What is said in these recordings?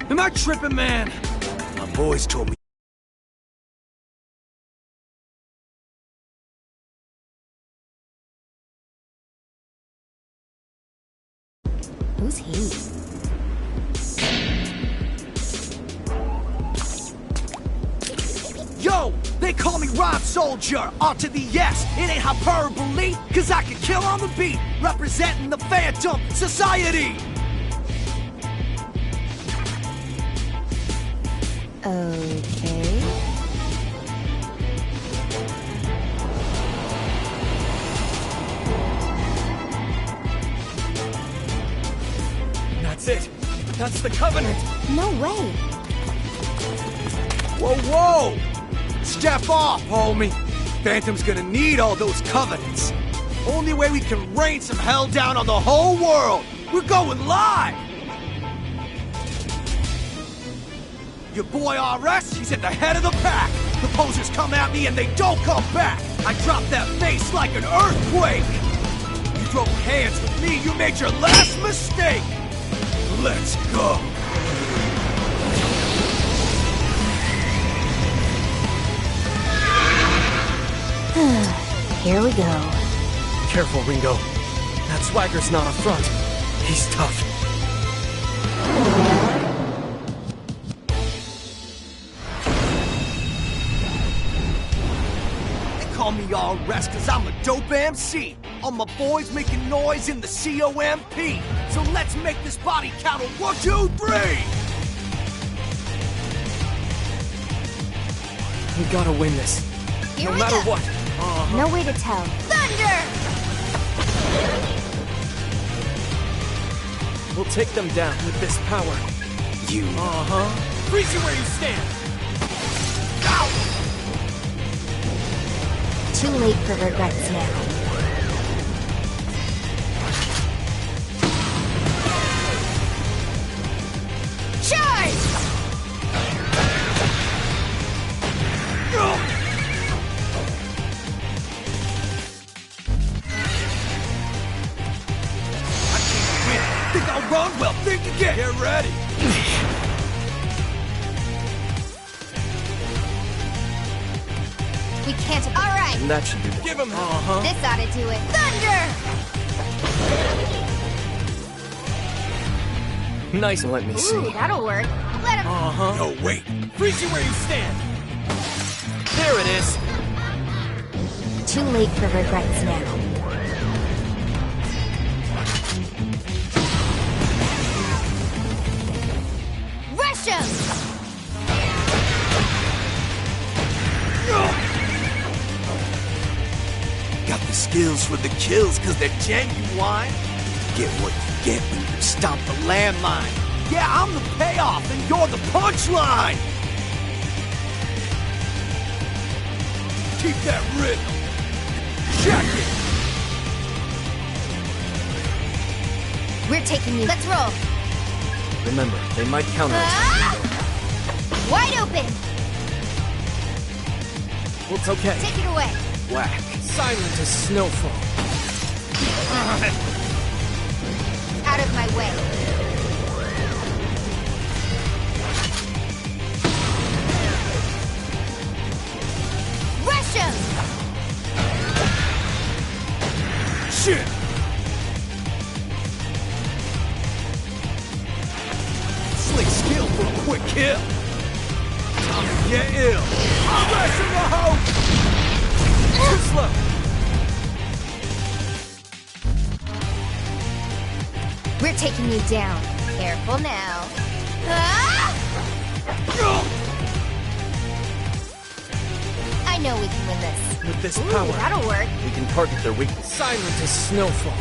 Am I tripping, man? My boys told me. Who's he? Yo, they call me Rhyme Soldier, R to the S. It ain't hyperbole, cause I can kill on the beat, representing the Phantom Society. Okay. That's it. That's the Covenant. No way. Whoa, whoa! Step off, homie. Phantom's gonna need all those Covenants. Only way we can rain some hell down on the whole world. We're going live! Your boy RS, he's at the head of the pack. Proposers come at me and they don't come back. I drop that face like an earthquake. You throw hands with me, you made your last mistake. Let's go. Here we go. Careful, Ringo. That swagger's not a front. He's tough. They call me RS cause I'm a dope MC. All my boys making noise in the COMP. So let's make this body count on 1, 2, 3. We gotta win this. Here no we matter go. what. No way to tell. Thunder! We'll take them down with this power. You. Freeze you where you stand. Ow! Too late for regrets now. Charge! Think I'll run? Well, think again. Get ready. We can't. All right. And that should do it. Give him. This ought to do it. Thunder! Nice. Let me see. Ooh, that'll work. Let him. No, wait. Freeze you where you stand. There it is. Too late for regrets now. Rush him! Got the skills for the kills cause they're genuine. Get what you get when you stomp the landmine. Yeah, I'm the payoff and you're the punchline. Keep that rhythm. Check it. We're taking you. Let's roll. Remember, they might counter us. Ah! Wide open. Well, it's okay. Take it away. Whack. Silent as snowfall. Out of my way. Rush him! Shit! Slick skill for a quick kill. Time to get ill. I'm rushing the hope! Too slow. We're taking you down. Careful now. Ah! I know we can win this. With this Ooh, power, that'll work. we can target their weakness. Silent as snowfall.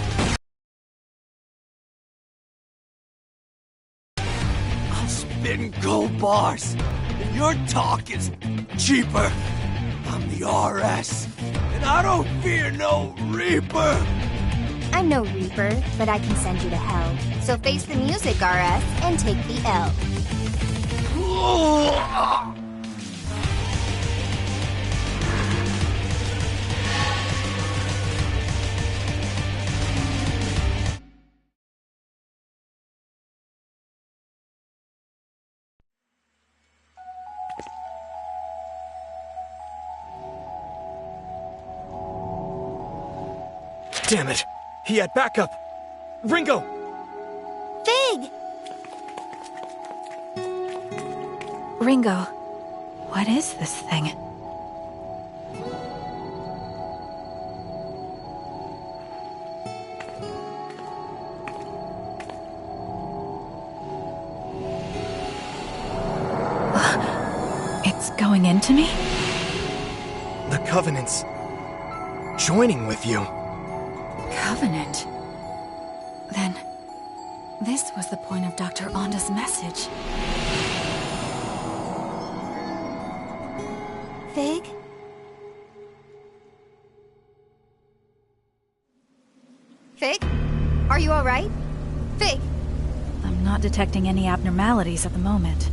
I'll spin gold bars, and your talk is cheaper. I'm the RS, and I don't fear no Reaper. I'm no Reaper, but I can send you to hell. So face the music, RS, and take the L. Oh, Damn it! He had backup! Ringo! Fig! Ringo, what is this thing? It's going into me? The Covenant's joining with you. Covenant? Then, this was the point of Dr. Onda's message. Fig? Fig? Are you alright? Fig! I'm not detecting any abnormalities at the moment.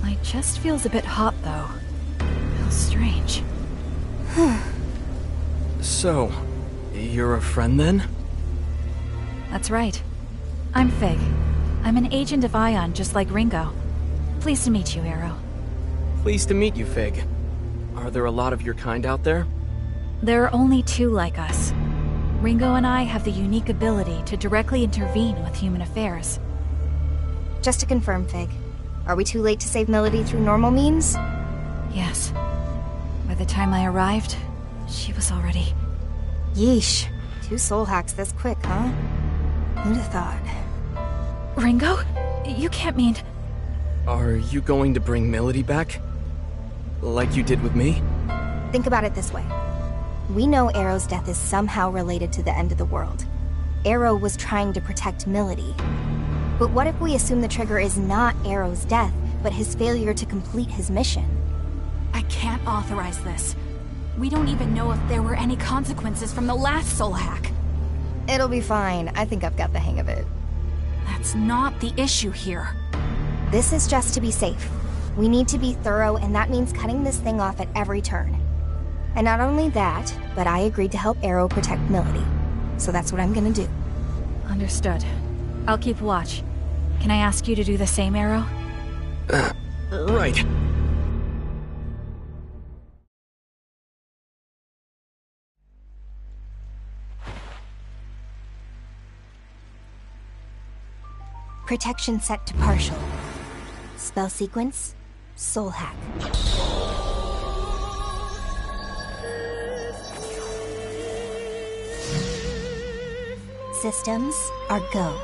My chest feels a bit hot, though. Feels strange. So, you're a friend then? That's right. I'm Fig. I'm an agent of Ion, just like Ringo. Pleased to meet you, Arrow. Pleased to meet you, Fig. Are there a lot of your kind out there? There are only 2 like us. Ringo and I have the unique ability to directly intervene with human affairs. Just to confirm, Fig, are we too late to save Melody through normal means? Yes. By the time I arrived, she was already... Yeesh. 2 soul hacks this quick, huh? Who'd have thought? Ringo? You can't mean... Are you going to bring Melody back? Like you did with me? Think about it this way. We know Arrow's death is somehow related to the end of the world. Arrow was trying to protect Melody. But what if we assume the trigger is not Arrow's death, but his failure to complete his mission? I can't authorize this. We don't even know if there were any consequences from the last soul hack. It'll be fine. I think I've got the hang of it. That's not the issue here. This is just to be safe. We need to be thorough, and that means cutting this thing off at every turn. And not only that, but I agreed to help Arrow protect Melody. So that's what I'm gonna do. Understood. I'll keep watch. Can I ask you to do the same, Arrow? Right. Protection set to partial. Spell sequence, soul hack. Systems are go.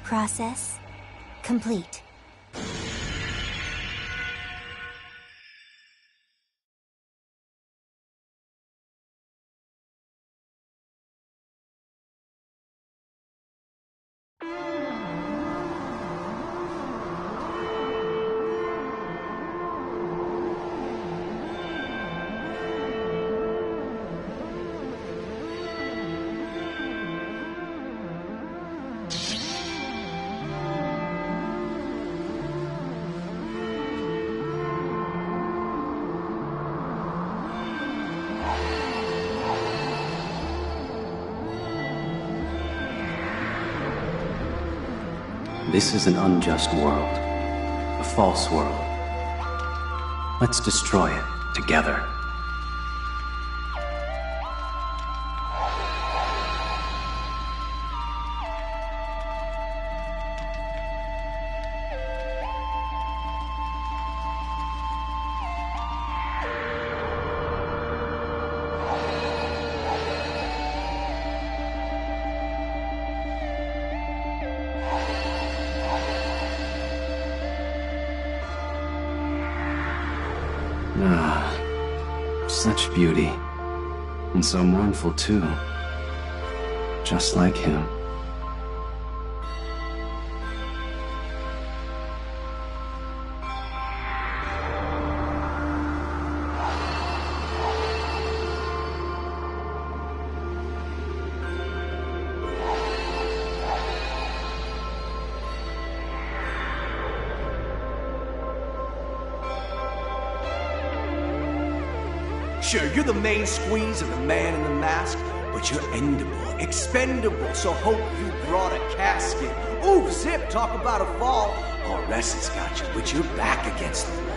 Process complete. This is an unjust world, a false world. Let's destroy it together. such beauty. And so mournful, too. Just like him. Sure, you're the main squeeze of the man in the mask, but you're endable, expendable, so hope you brought a casket. Ooh, zip, talk about a fall. Arrest has got you, but you're back against the wall.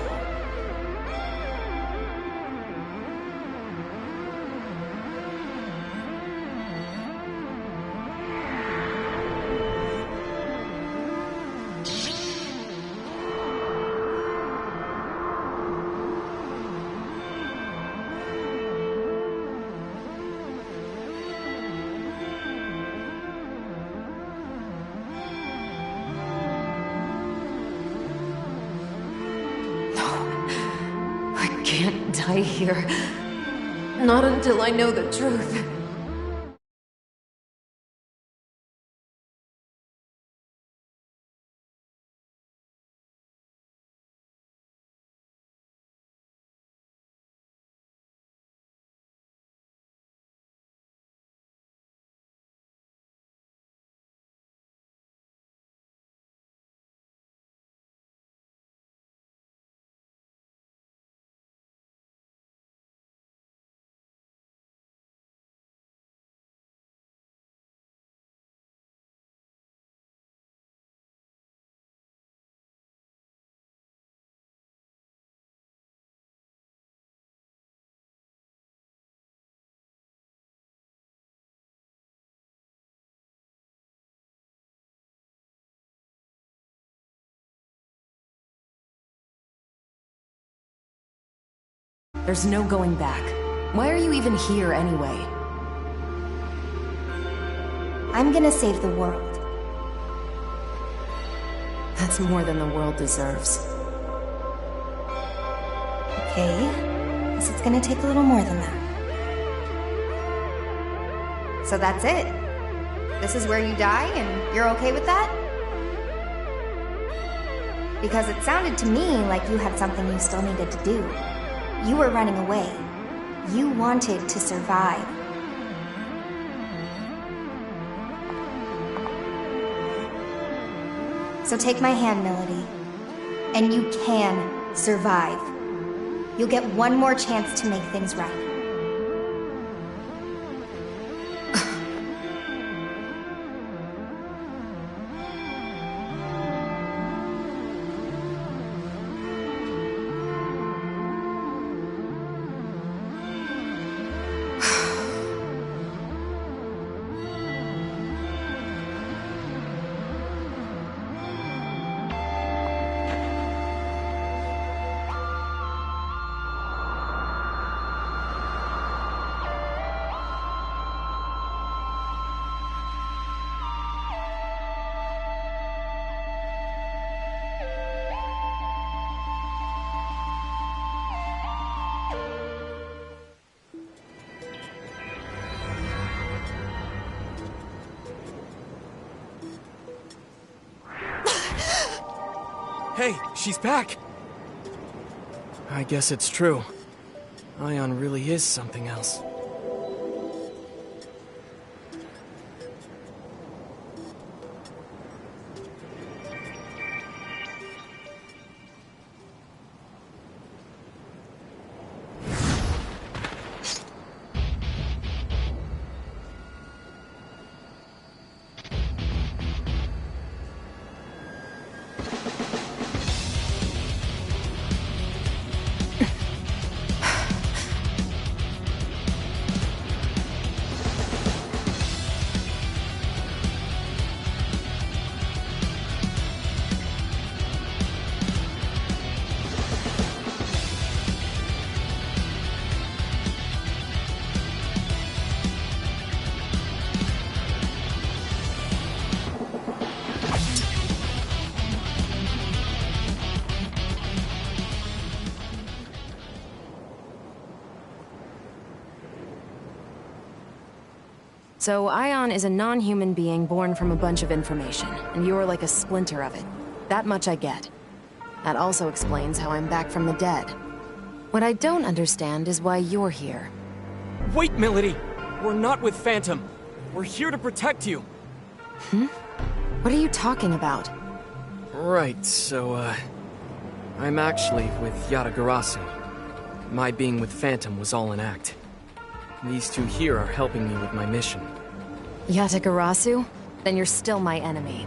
I can't die here. Not until I know the truth. There's no going back. Why are you even here anyway? I'm gonna save the world. That's more than the world deserves. Okay, guess it's gonna take a little more than that. So that's it? This is where you die, and you're okay with that? Because it sounded to me like you had something you still needed to do. You were running away. You wanted to survive. So take my hand, Melody. And you can survive. You'll get one more chance to make things right. Hey, she's back! I guess it's true. Ion really is something else. So Ion is a non-human being born from a bunch of information, and you're like a splinter of it. That much I get. That also explains how I'm back from the dead. What I don't understand is why you're here. Wait, Melody! We're not with Phantom. We're here to protect you. What are you talking about? Right, so, I'm actually with Yatagarasu. My being with Phantom was all an act. These two here are helping me with my mission. Yatagarasu? Then you're still my enemy.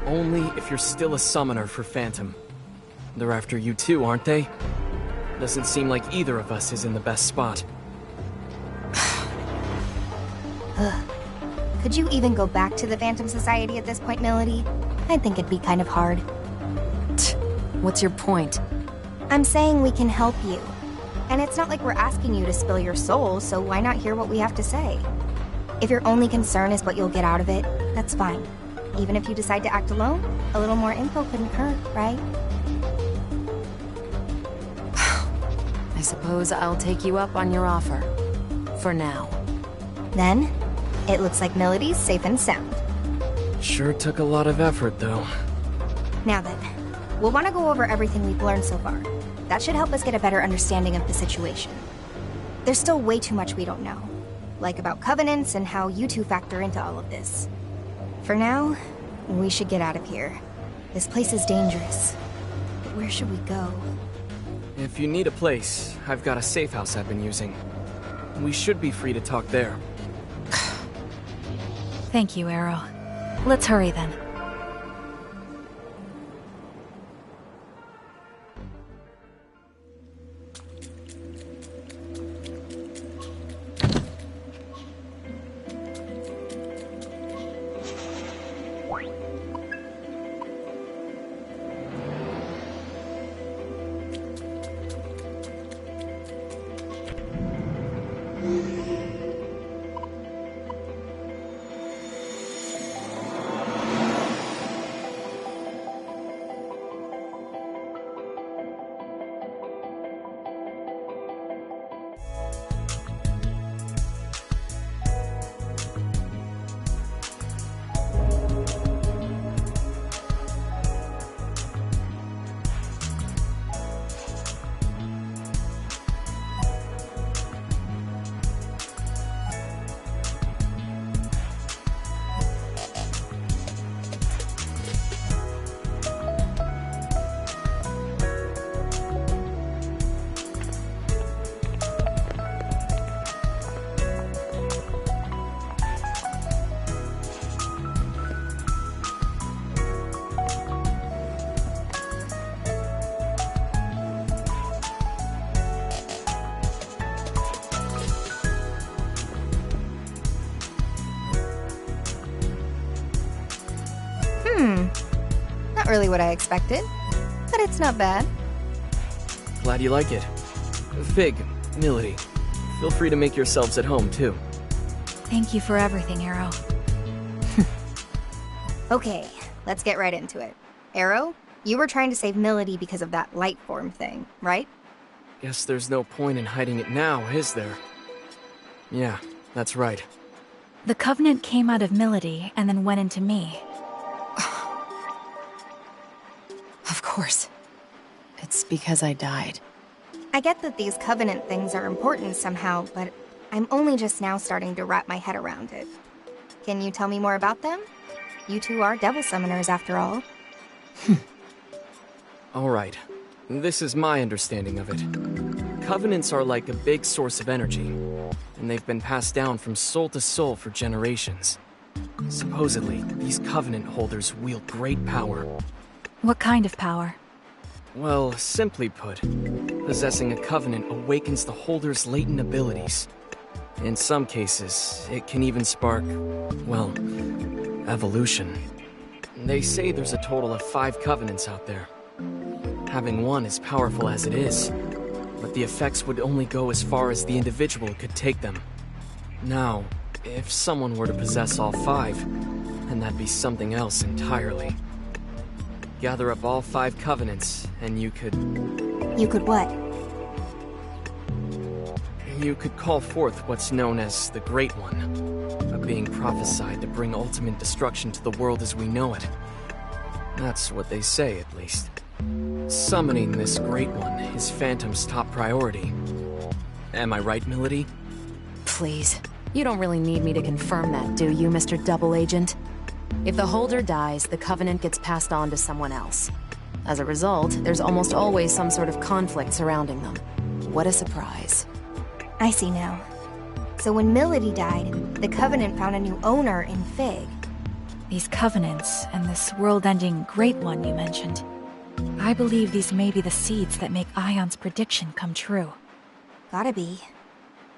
Only if you're still a summoner for Phantom. They're after you too, aren't they? Doesn't seem like either of us is in the best spot. Could you even go back to the Phantom Society at this point, Melody? I think it'd be kind of hard. What's your point? I'm saying we can help you. And it's not like we're asking you to spill your soul, so why not hear what we have to say? If your only concern is what you'll get out of it, that's fine. Even if you decide to act alone, a little more info couldn't hurt, right? I suppose I'll take you up on your offer. For now. Then, it looks like Melody's safe and sound. Sure took a lot of effort, though. Now then, we'll want to go over everything we've learned so far. That should help us get a better understanding of the situation. There's still way too much we don't know. Like about covenants and how you two factor into all of this. For now, we should get out of here. This place is dangerous. But where should we go? If you need a place, I've got a safe house I've been using. We should be free to talk there. Thank you, Arrow. Let's hurry then. Not really what I expected, but it's not bad. Glad you like it. Fig, Melody, feel free to make yourselves at home, too. Thank you for everything, Arrow. Okay, let's get right into it. Arrow, you were trying to save Melody because of that light form thing, right? Guess there's no point in hiding it now, is there? Yeah, that's right. The Covenant came out of Melody and then went into me. Of course. It's because I died. I get that these Covenant things are important somehow, but I'm only just now starting to wrap my head around it. Can you tell me more about them? You two are Devil Summoners, after all. Alright, this is my understanding of it. Covenants are like a big source of energy, and they've been passed down from soul to soul for generations. Supposedly, these Covenant holders wield great power. What kind of power? Well, simply put, possessing a Covenant awakens the holder's latent abilities. In some cases, it can even spark, well, evolution. They say there's a total of 5 Covenants out there. Having one is powerful as it is, but the effects would only go as far as the individual could take them. Now, if someone were to possess all 5, then that'd be something else entirely. Gather up all 5 Covenants, and you could... You could what? You could call forth what's known as the Great One, a being prophesied to bring ultimate destruction to the world as we know it. That's what they say, at least. Summoning this Great One is Phantom's top priority. Am I right, Milady? Please. You don't really need me to confirm that, do you, Mr. Double Agent? If the Holder dies, the Covenant gets passed on to someone else. As a result, there's almost always some sort of conflict surrounding them. What a surprise. I see now. So when Milady died, the Covenant found a new owner in Fig. These covenants and this world-ending Great One you mentioned. I believe these may be the seeds that make Ion's prediction come true. Gotta be.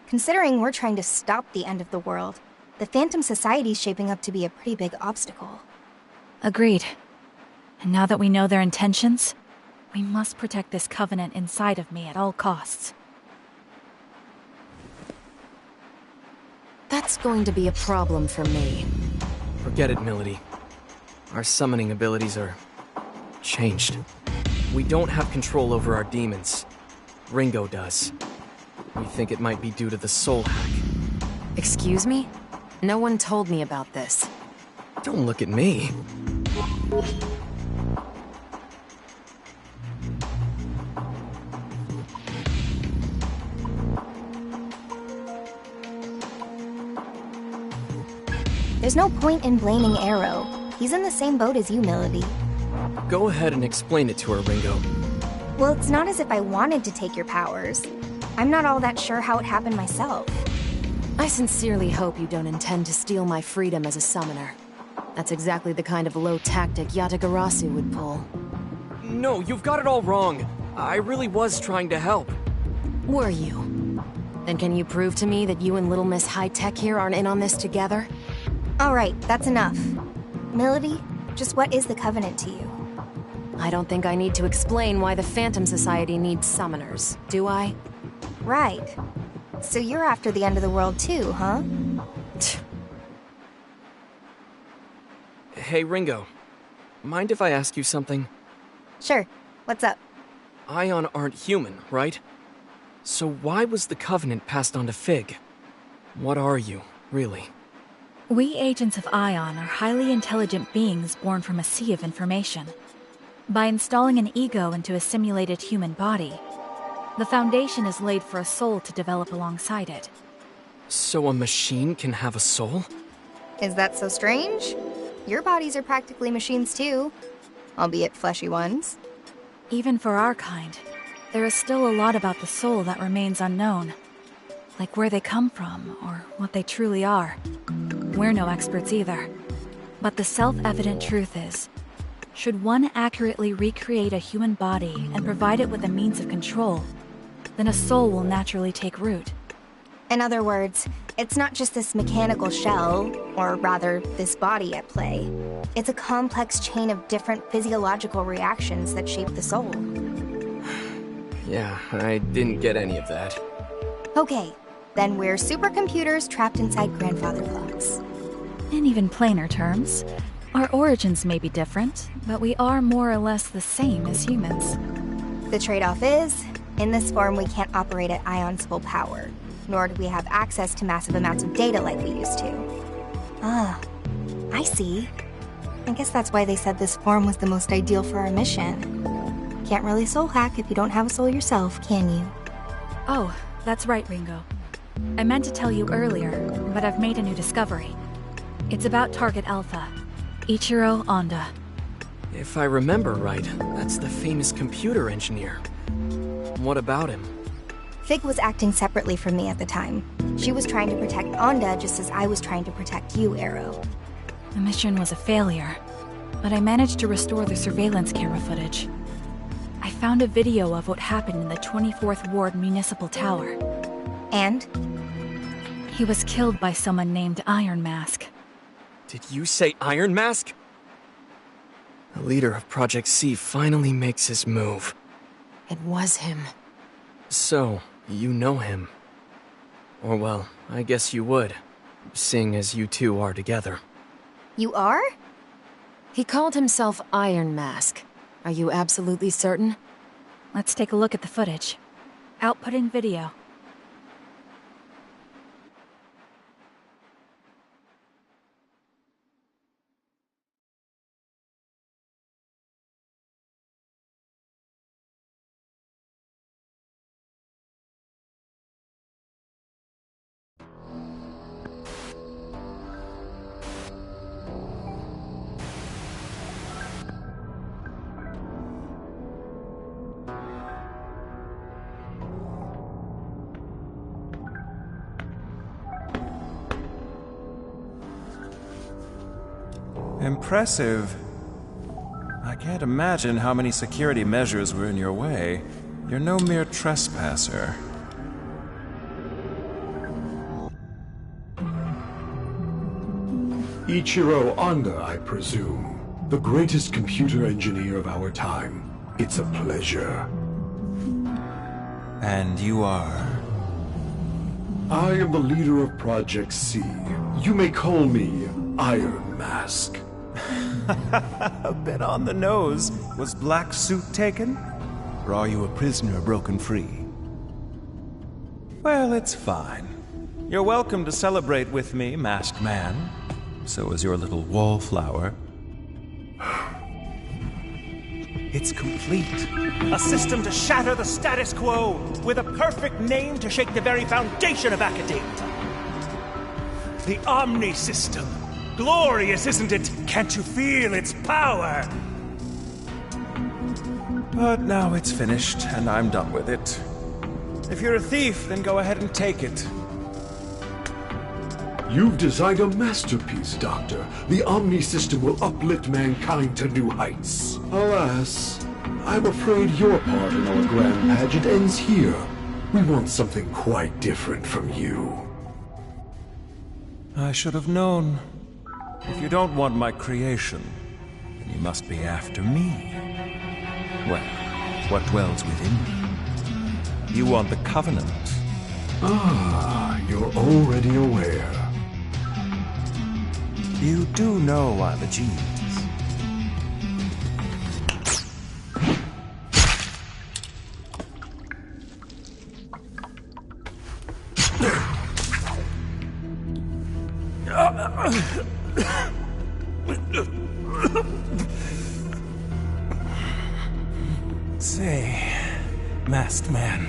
Considering we're trying to stop the end of the world, the Phantom Society's shaping up to be a pretty big obstacle. Agreed. And now that we know their intentions, we must protect this covenant inside of me at all costs. That's going to be a problem for me. Forget it, Milady. Our summoning abilities are changed. We don't have control over our demons. Ringo does. We think it might be due to the soul hack. Excuse me? No one told me about this. Don't look at me. There's no point in blaming Arrow. He's in the same boat as you, Milady. Go ahead and explain it to her, Ringo. Well, it's not as if I wanted to take your powers. I'm not all that sure how it happened myself. I sincerely hope you don't intend to steal my freedom as a summoner. That's exactly the kind of low tactic Yatagarasu would pull. No, you've got it all wrong. I really was trying to help. Were you? Then can you prove to me that you and Little Miss High Tech here aren't in on this together? Alright, that's enough. Milady, just what is the Covenant to you? I don't think I need to explain why the Phantom Society needs summoners, do I? Right. So you're after the end of the world too, huh? Hey, Ringo. Mind if I ask you something? Sure. What's up? Ion aren't human, right? So why was the Covenant passed on to Fig? What are you, really? We agents of Ion are highly intelligent beings born from a sea of information. By installing an ego into a simulated human body, the foundation is laid for a soul to develop alongside it. So a machine can have a soul? Is that so strange? Your bodies are practically machines too, albeit fleshy ones. Even for our kind, there is still a lot about the soul that remains unknown. Like where they come from, or what they truly are. We're no experts either. But the self-evident truth is, should one accurately recreate a human body and provide it with a means of control, then a soul will naturally take root. In other words, it's not just this mechanical shell, or rather, this body at play. It's a complex chain of different physiological reactions that shape the soul. Yeah, I didn't get any of that. Okay, then we're supercomputers trapped inside grandfather clocks. In even plainer terms, our origins may be different, but we are more or less the same as humans. The trade-off is, in this form we can't operate at Ion's full power, nor do we have access to massive amounts of data like we used to. Ah, I see. I guess that's why they said this form was the most ideal for our mission. Can't really soul hack if you don't have a soul yourself, can you? Oh, that's right, Ringo. I meant to tell you earlier, but I've made a new discovery. It's about Target Alpha, Ichiro Honda. If I remember right, that's the famous computer engineer. What about him? Fig was acting separately from me at the time. She was trying to protect Onda just as I was trying to protect you, Arrow. The mission was a failure, but I managed to restore the surveillance camera footage. I found a video of what happened in the 24th Ward Municipal Tower. And? He was killed by someone named Iron Mask. Did you say Iron Mask? The leader of Project C finally makes his move. It was him. So, you know him. Or well, I guess you would, seeing as you two are together. You are? He called himself Iron Mask. Are you absolutely certain? Let's take a look at the footage. Outputting video. Impressive. I can't imagine how many security measures were in your way. You're no mere trespasser. Ichiro Honda, I presume. The greatest computer engineer of our time. It's a pleasure. And you are? I am the leader of Project C. You may call me Iron Mask. A bit on the nose. Was Black Suit taken? Or are you a prisoner broken free? Well, it's fine. You're welcome to celebrate with me, Masked Man. So is your little wallflower. It's complete. A system to shatter the status quo, with a perfect name to shake the very foundation of academia. The Omni System. Glorious, isn't it? Can't you feel its power? But now it's finished, and I'm done with it. If you're a thief, then go ahead and take it. You've designed a masterpiece, Doctor. The Omni System will uplift mankind to new heights. Alas, I'm afraid your part in our grand pageant ends here. We want something quite different from you. I should have known. If you don't want my creation, then you must be after me. Well, what dwells within me? You want the Covenant. Ah, you're already aware. You do know I'm a genius. Say, Masked Man,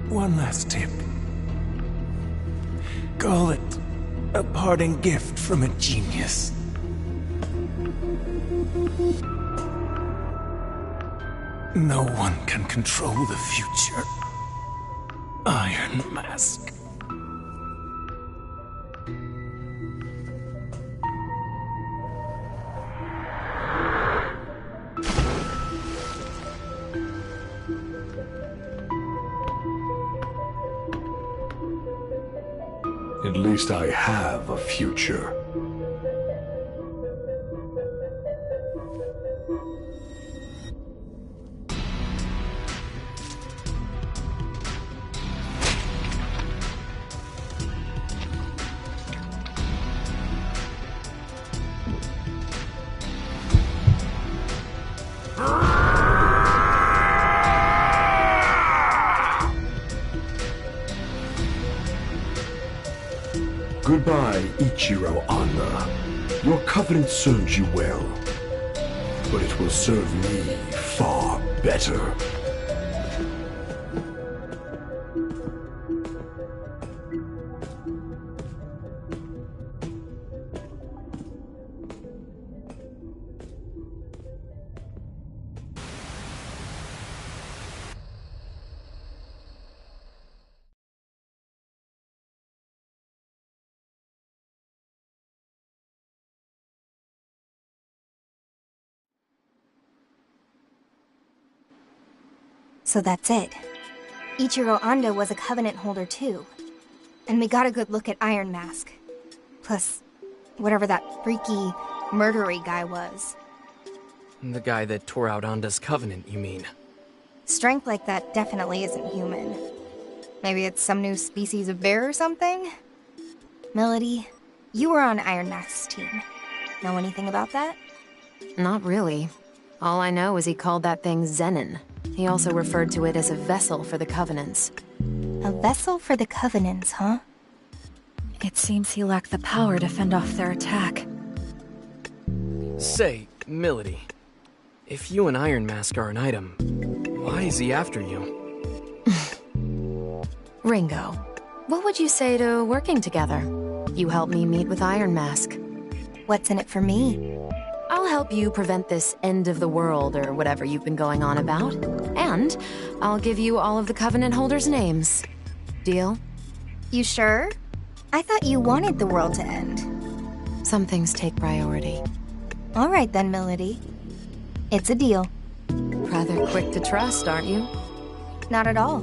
one last tip. Call it a parting gift from a genius. No one can control the future. Iron Mask. At least I have a future. Goodbye, Ichiro Honda. Your covenant serves you well, but it will serve me far better. So that's it. Ichiro Honda was a Covenant holder too. And we got a good look at Iron Mask. Plus, whatever that freaky, murdery guy was. The guy that tore out Onda's Covenant, you mean? Strength like that definitely isn't human. Maybe it's some new species of bear or something? Melody, you were on Iron Mask's team. Know anything about that? Not really. All I know is he called that thing Zenin. He also referred to it as a vessel for the Covenants. A vessel for the Covenants, huh? It seems he lacked the power to fend off their attack. Say, Milady, if you and Iron Mask are an item, why is he after you? Ringo, what would you say to working together? You help me meet with Iron Mask. What's in it for me? I'll help you prevent this end of the world or whatever you've been going on about. And I'll give you all of the Covenant holders' names. Deal? You sure? I thought you wanted the world to end. Some things take priority. All right then, Milady. It's a deal. Rather quick to trust, aren't you? Not at all.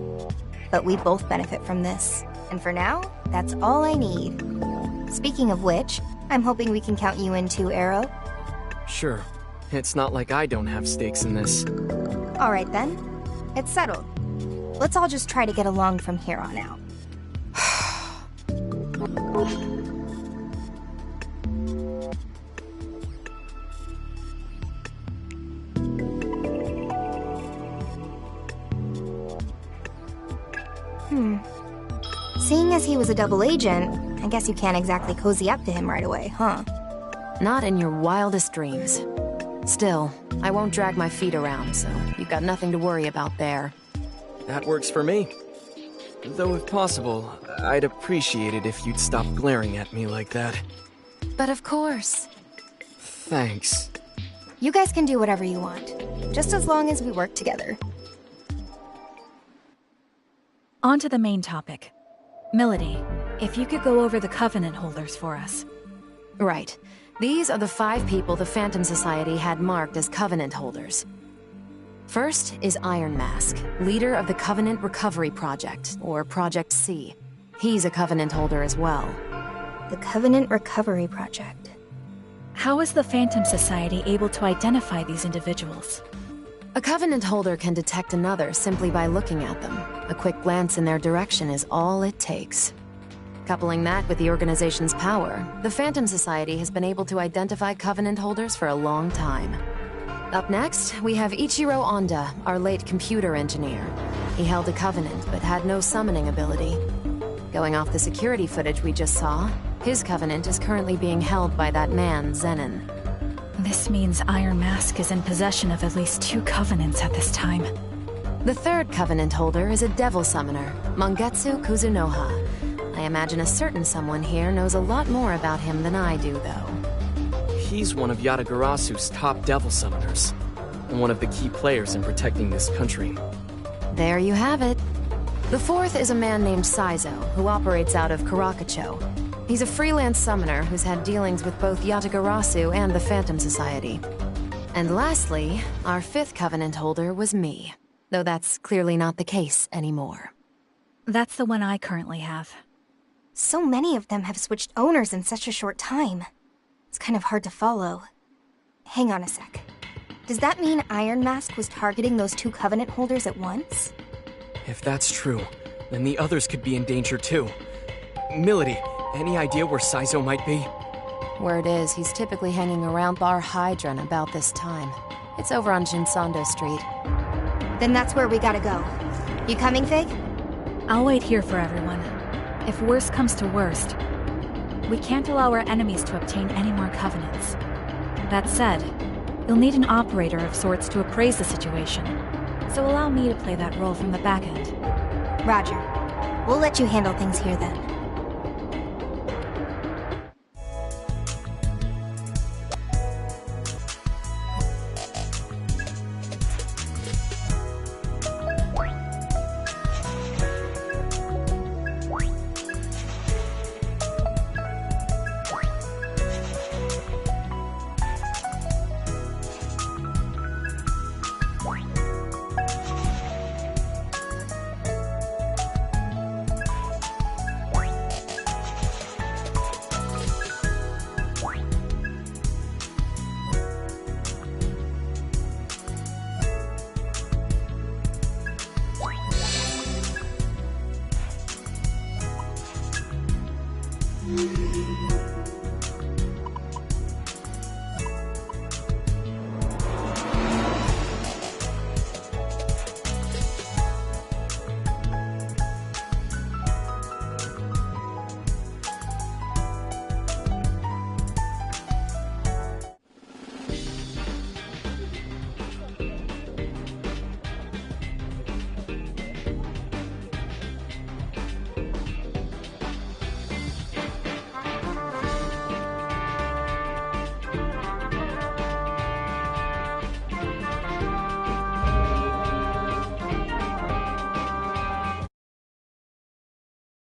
But we both benefit from this. And for now, that's all I need. Speaking of which, I'm hoping we can count you in too, Arrow. Sure. It's not like I don't have stakes in this. All right then. It's settled. Let's all just try to get along from here on out. Seeing as he was a double agent, I guess you can't exactly cozy up to him right away, huh? Not in your wildest dreams. Still, I won't drag my feet around, so you've got nothing to worry about there. That works for me. Though if possible, I'd appreciate it if you'd stop glaring at me like that. But of course. Thanks. You guys can do whatever you want, just as long as we work together. On to the main topic. Milady, if you could go over the Covenant holders for us. Right. These are the 5 people the Phantom Society had marked as Covenant holders. First is Iron Mask, leader of the Covenant Recovery Project, or Project C. He's a Covenant holder as well. The Covenant Recovery Project. How is the Phantom Society able to identify these individuals? A Covenant holder can detect another simply by looking at them. A quick glance in their direction is all it takes. Coupling that with the organization's power, the Phantom Society has been able to identify Covenant holders for a long time. Up next, we have Ichiro Onda, our late computer engineer. He held a Covenant, but had no summoning ability. Going off the security footage we just saw, his Covenant is currently being held by that man, Zenon. This means Iron Mask is in possession of at least 2 Covenants at this time. The third Covenant holder is a Devil Summoner, Mangetsu Kuzunoha. I imagine a certain someone here knows a lot more about him than I do, though. He's one of Yatagarasu's top Devil Summoners, and one of the key players in protecting this country. There you have it. The fourth is a man named Saizo, who operates out of Karakacho. He's a freelance summoner who's had dealings with both Yatagarasu and the Phantom Society. And lastly, our 5th Covenant holder was me, though that's clearly not the case anymore. That's the one I currently have. So many of them have switched owners in such a short time. It's kind of hard to follow. Hang on a sec. Does that mean Iron Mask was targeting those 2 Covenant holders at once? If that's true, then the others could be in danger too. Milady, any idea where Saizo might be? Word is, he's typically hanging around Bar Hydron about this time. It's over on Shinsando Street. Then that's where we gotta go. You coming, Fig? I'll wait here for everyone. If worst comes to worst, we can't allow our enemies to obtain any more Covenants. That said, you'll need an operator of sorts to appraise the situation, so allow me to play that role from the back end. Roger. We'll let you handle things here then.